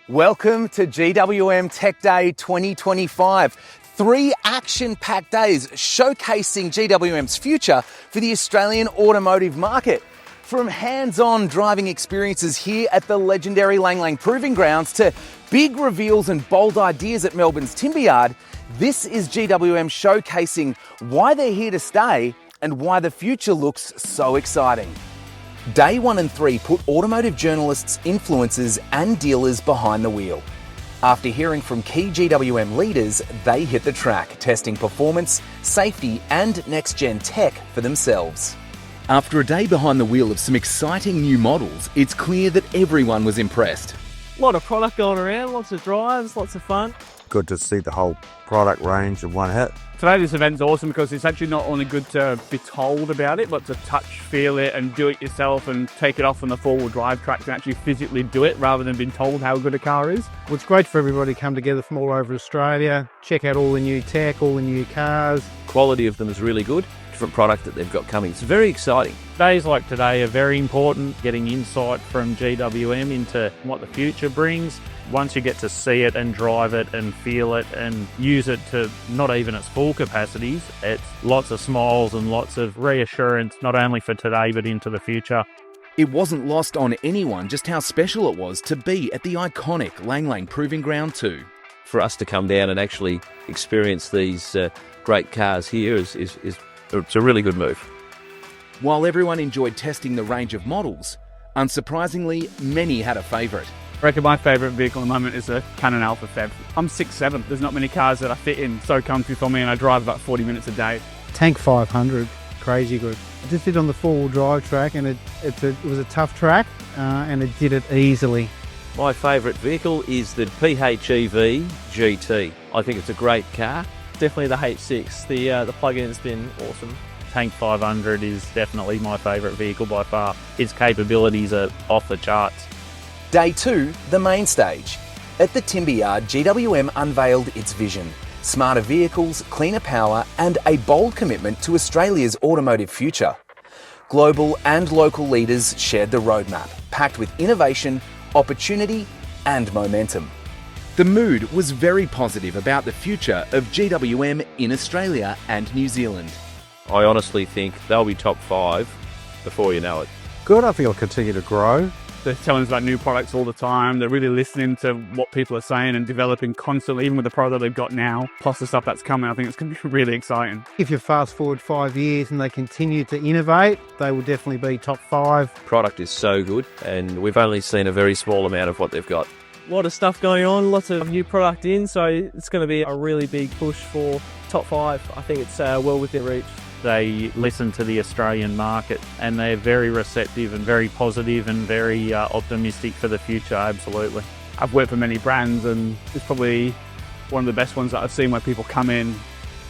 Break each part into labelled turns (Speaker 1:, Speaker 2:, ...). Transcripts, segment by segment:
Speaker 1: Welcome to GWM Tech Day 2025. 3 action-packed days showcasing GWM's future for the Australian automotive market. From hands-on driving experiences here at the legendary Lang Lang Proving Grounds to big reveals and bold ideas at Melbourne's Timber Yard, this is GWM showcasing why they're here to stay and why the future looks so exciting. Day 1 and 3 put automotive journalists, influencers and dealers behind the wheel. After hearing from key GWM leaders, they hit the track, testing performance, safety and next-gen tech for themselves. After a day behind the wheel of some exciting new models, it's clear that everyone was impressed.
Speaker 2: A lot of product going around, lots of drives, lots of fun.
Speaker 3: Good to see the whole product range in one hit.
Speaker 2: Today this event's awesome because it's actually not only good to be told about it, but to touch, feel it and do it yourself and take it off on the four-wheel drive track and actually physically do it rather than being told how good a car is.
Speaker 4: Well, it's great for everybody to come together from all over Australia, check out all the new tech, all the new cars.
Speaker 5: Quality of them is really good. Different product that they've got coming. It's very exciting.
Speaker 2: Days like today are very important, getting insight from GWM into what the future brings. Once you get to see it and drive it and feel it and use it to not even its full capacities, it's lots of smiles and lots of reassurance, not only for today but into the future.
Speaker 1: It wasn't lost on anyone just how special it was to be at the iconic Lang Lang Proving Ground too.
Speaker 5: For us to come down and actually experience these great cars here is it's a really good move.
Speaker 1: While everyone enjoyed testing the range of models, unsurprisingly, many had a favourite.
Speaker 2: I reckon my favourite vehicle at the moment is a Canon Alpha Fev. I'm 6'7", there's not many cars that I fit in, so comfy for me, and I drive about 40 minutes a day.
Speaker 4: Tank 500, crazy good. I just did it on the four-wheel drive track and it was a tough track and it did it easily.
Speaker 5: My favourite vehicle is the PHEV GT. I think it's a great car.
Speaker 2: Definitely the H6, the plug-in's been awesome. Tank 500 is definitely my favourite vehicle by far. Its capabilities are off the charts.
Speaker 1: Day 2, the main stage. At the Timber Yard, GWM unveiled its vision. Smarter vehicles, cleaner power and a bold commitment to Australia's automotive future. Global and local leaders shared the roadmap, packed with innovation, opportunity and momentum. The mood was very positive about the future of GWM in Australia and New Zealand.
Speaker 5: I honestly think they'll be top 5 before you know it.
Speaker 3: Good, I think it'll continue to grow.
Speaker 2: They're telling us about new products all the time. They're really listening to what people are saying and developing constantly, even with the product they've got now, plus the stuff that's coming. I think it's going to be really exciting.
Speaker 4: If you fast forward 5 years and they continue to innovate, they will definitely be top 5.
Speaker 5: Product is so good and we've only seen a very small amount of what they've got.
Speaker 6: A lot of stuff going on, lots of new product in, so it's going to be a really big push for top 5. I think it's well within reach.
Speaker 2: They listen to the Australian market and they're very receptive and very positive and very optimistic for the future, absolutely. I've worked for many brands and it's probably one of the best ones that I've seen where people come in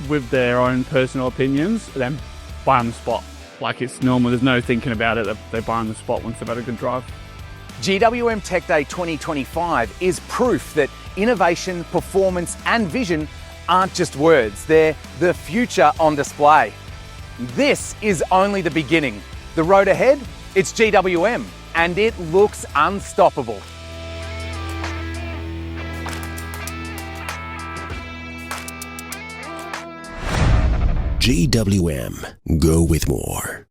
Speaker 2: with their own personal opinions and then buy on the spot. Like it's normal, there's no thinking about it, they buy on the spot once they've had a good drive.
Speaker 1: GWM Tech Day 2025 is proof that innovation, performance and vision aren't just words, they're the future on display. This is only the beginning. The road ahead, it's GWM and it looks unstoppable.
Speaker 7: GWM, go with more.